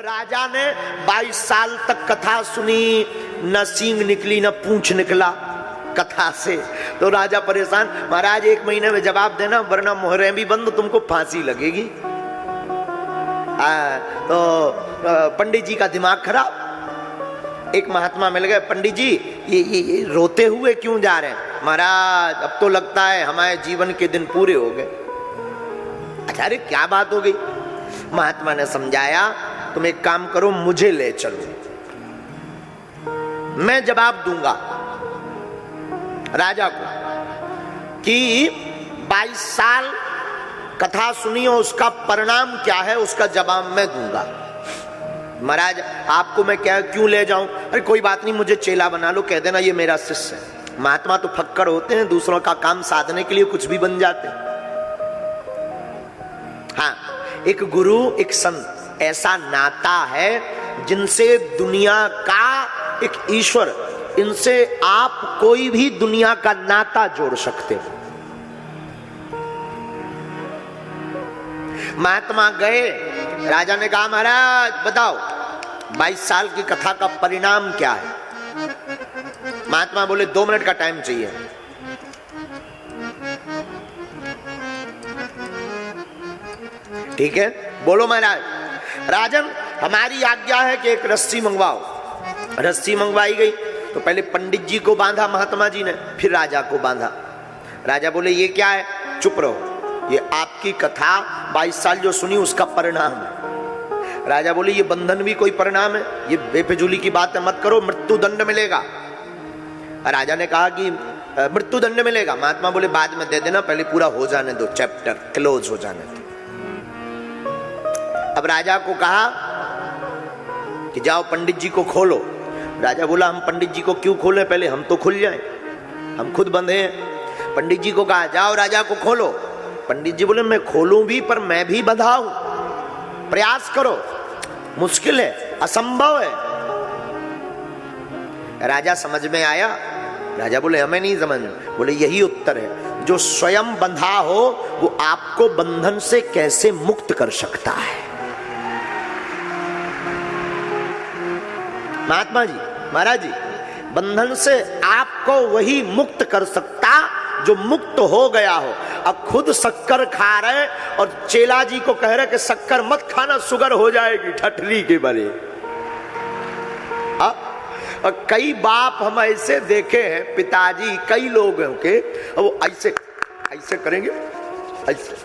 राजा ने 22 साल तक कथा सुनी, न सींग निकली न पूंछ निकला कथा से। तो राजा परेशान, महाराज 1 महीने में जवाब देना वरना मोहरें भी बंद, तुमको फांसी लगेगी। तो पंडित जी का दिमाग खराब। एक महात्मा मिल गए, पंडित जी ये रोते हुए क्यों जा रहे हैं? महाराज अब तो लगता है हमारे जीवन के दिन पूरे हो गए। अच्छा, अरे क्या बात हो गई? महात्मा ने समझाया, तुम एक काम करो, मुझे ले चलो, मैं जवाब दूंगा राजा को कि 22 साल कथा सुनी हो, उसका परिणाम क्या है, उसका जवाब मैं दूंगा। महाराज आपको मैं क्या क्यों ले जाऊं? अरे कोई बात नहीं, मुझे चेला बना लो, कह देना ये मेरा शिष्य है। महात्मा तो फक्कड़ होते हैं, दूसरों का काम साधने के लिए कुछ भी बन जाते हैं। हाँ, एक गुरु एक संत ऐसा नाता है जिनसे दुनिया का एक ईश्वर, इनसे आप कोई भी दुनिया का नाता जोड़ सकते हो। महात्मा गए, राजा ने कहा महाराज बताओ 22 साल की कथा का परिणाम क्या है? महात्मा बोले 2 मिनट का टाइम चाहिए। ठीक है, बोलो महाराज। राजन हमारी आज्ञा है कि एक रस्सी मंगवाओ। रस्सी मंगवाई गई तो पहले पंडित जी को बांधा महात्मा जी ने, फिर राजा को बांधा। राजा बोले ये क्या है? चुप रहो, ये आपकी कथा 22 साल जो सुनी उसका परिणाम है। राजा बोले ये बंधन भी कोई परिणाम है? ये बेफिजूली की बात है, मत करो, मृत्यु दंड मिलेगा। राजा ने कहा कि मृत्यु दंड मिलेगा। महात्मा बोले बाद में दे देना, पहले पूरा हो जाने दो, चैप्टर क्लोज हो जाने दो। अब राजा को कहा कि जाओ पंडित जी को खोलो। राजा बोला हम पंडित जी को क्यों खोले, पहले हम तो खुल जाएं, हम खुद बंधे हैं। पंडित जी को कहा जाओ राजा को खोलो। पंडित जी बोले मैं खोलूं भी पर मैं भी बंधा हूं, प्रयास करो, मुश्किल है, असंभव है। राजा समझ में आया? राजा बोले हमें नहीं समझ में। बोले यही उत्तर है, जो स्वयं बंधा हो वो आपको बंधन से कैसे मुक्त कर सकता है। महात्मा जी, महाराज जी, बंधन से आपको वही मुक्त कर सकता जो मुक्त हो गया हो। अब खुद शक्कर खा रहे और चेला जी को कह रहे कि शक्कर मत खाना, शुगर हो जाएगी, ठठली के बले। और कई बाप हम ऐसे देखे हैं, पिताजी कई लोगों के, वो ऐसे ऐसे करेंगे, ऐसे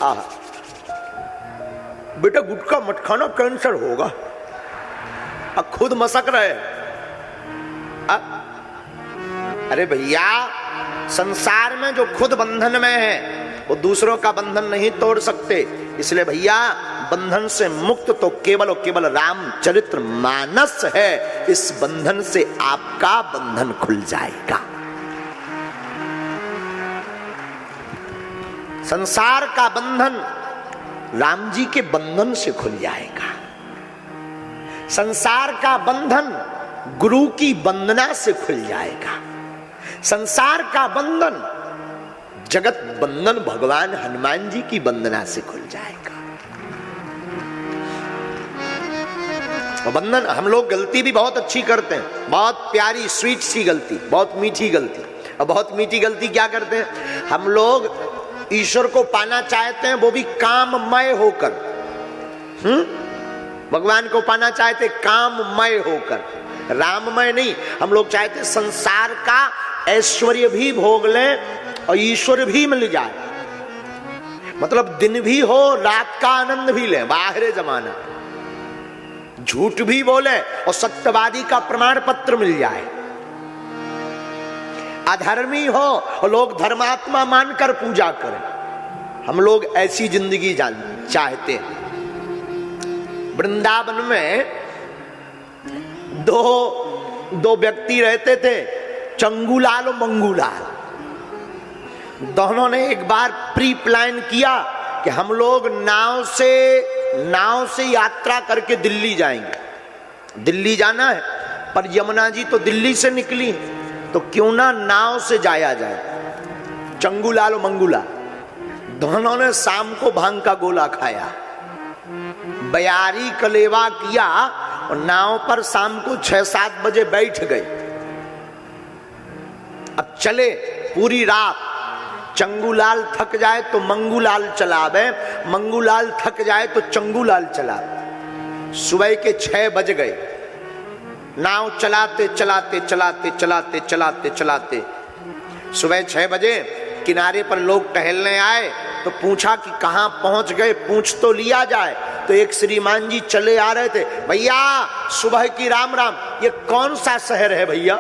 आहा बेटा गुटखा मत खाना, कैंसर होगा। अब खुद मसक रहे। अरे भैया, संसार में जो खुद बंधन में है वो दूसरों का बंधन नहीं तोड़ सकते। इसलिए भैया बंधन से मुक्त तो केवल और केवल रामचरित्र मानस है। इस बंधन से आपका बंधन खुल जाएगा। संसार का बंधन राम जी के बंधन से खुल जाएगा। संसार का बंधन गुरु की वंदना से खुल जाएगा। संसार का बंधन जगत बंधन भगवान हनुमान जी की वंदना से खुल जाएगा। बंधन, हम लोग गलती भी बहुत अच्छी करते हैं, बहुत प्यारी स्वीट सी गलती, बहुत मीठी गलती। और बहुत मीठी गलती क्या करते हैं हम लोग? ईश्वर को पाना चाहते हैं, वो भी काममय होकर। भगवान को पाना चाहते काममय होकर, राममय नहीं। हम लोग चाहते संसार का ऐश्वर्य भी भोग लें और ईश्वर भी मिल जाए, मतलब दिन भी हो रात का आनंद भी लें। बाहर जमाना झूठ भी बोले और सत्यवादी का प्रमाण पत्र मिल जाए। अधर्मी हो और लोग धर्मात्मा मानकर पूजा करें। हम लोग ऐसी जिंदगी चाहते हैं। वृंदावन में दो व्यक्ति रहते थे, चंगूलाल और मंगूलाल। दोनों ने एक बार प्री प्लान किया कि हम लोग नाव से यात्रा करके दिल्ली जाएंगे। दिल्ली जाना है पर यमुना जी तो दिल्ली से निकली, तो क्यों ना नाव से जाया जाए। चंगूलाल और मंगूलाल दोनों ने शाम को भांग का गोला खाया, बयारी कलेवा किया और नाव पर शाम को 6-7 बजे बैठ गए। अब चले पूरी रात। चंगूलाल थक जाए तो मंगूलाल चलावे, मंगूलाल थक जाए तो चंगूलाल चलावे। सुबह के 6 बज गए। नाव चलाते चलाते चलाते चलाते चलाते चलाते सुबह 6 बजे किनारे पर लोग टहलने आए तो पूछा कि कहां पहुंच गए, पूछ तो लिया जाए। तो एक श्रीमान जी चले आ रहे थे, भैया सुबह की राम राम, ये कौन सा शहर है भैया?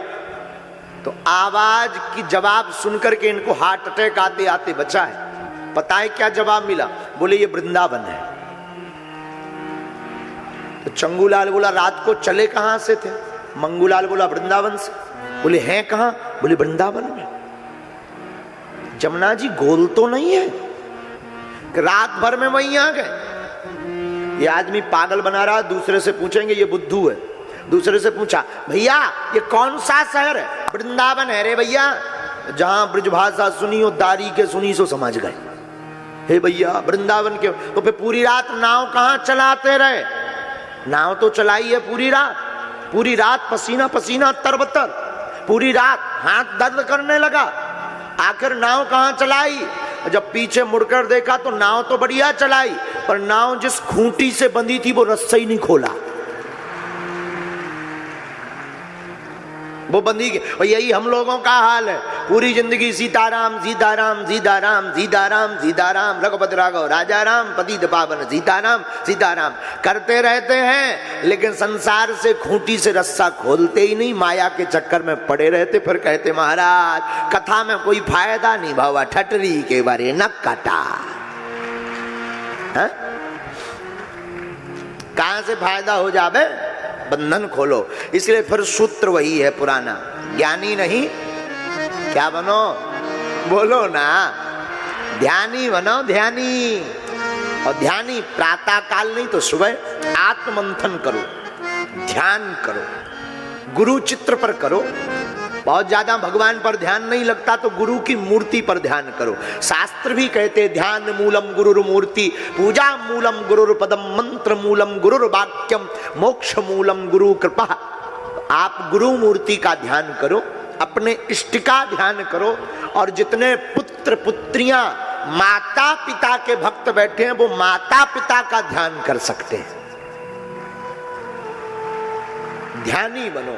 तो आवाज की जवाब सुनकर के इनको हार्ट अटैक आते आते बचा है। पता है क्या जवाब मिला? बोले ये वृंदावन है। तो चंगूलाल बोला रात को चले कहां से थे? मंगूलाल बोला वृंदावन से। बोले हैं कहां? बोले वृंदावन में। जमुना जी गोल तो नहीं है कि रात भर में वहीं आ गए? ये आदमी पागल बना रहा। दूसरे से पूछेंगे ये बुद्धू है। दूसरे से पूछा भैया ये कौन सा शहर है? वृंदावन है रे भैया। जहां ब्रजभाषा सुनी हो दारी के सुनी सो समझ गए। हे भैया वृंदावन के। तो फिर पूरी रात नाव कहां चलाते रहे? नाव तो चलाई है पूरी रात। पूरी रात पसीना पसीना तरबतर, पूरी रात हाथ दर्द करने लगा। आखिर नाव कहां चलाई? जब पीछे मुड़कर देखा तो नाव तो बढ़िया चलाई, पर नाव जिस खूंटी से बंधी थी वो रस्सा ही नहीं खोला। वो बंदी के। और यही हम लोगों का हाल है। पूरी जिंदगी सीताराम सीताराम सीताराम सीताराम सीताराम रघुपति राघव राजा राम पतित पावन सीताराम सीताराम करते रहते हैं, लेकिन संसार से खूंटी से रस्सा खोलते ही नहीं। माया के चक्कर में पड़े रहते। फिर कहते महाराज कथा में कोई फायदा नहीं भावा, ठटरी के बारे न कटा। कहां से फायदा हो जावे? बंधन खोलो। इसलिए फिर सूत्र वही है पुराना, ज्ञानी नहीं क्या बनो? बोलो ना, ध्यानी बनो, ध्यानी। और ध्यानी प्रातः काल नहीं तो सुबह आत्ममंथन करो, ध्यान करो, गुरु चित्र पर करो। बहुत ज्यादा भगवान पर ध्यान नहीं लगता तो गुरु की मूर्ति पर ध्यान करो। शास्त्र भी कहते ध्यान मूलम गुरुर मूर्ति, पूजा मूलम गुरुर पदम, मंत्र मूलम गुरुर वाक्यम, मोक्ष मूलम गुरु कृपा। आप गुरु मूर्ति का ध्यान करो, अपने इष्ट का ध्यान करो। और जितने पुत्र पुत्रियां माता पिता के भक्त बैठे हैं वो माता पिता का ध्यान कर सकते हैं। ध्यानी बनो।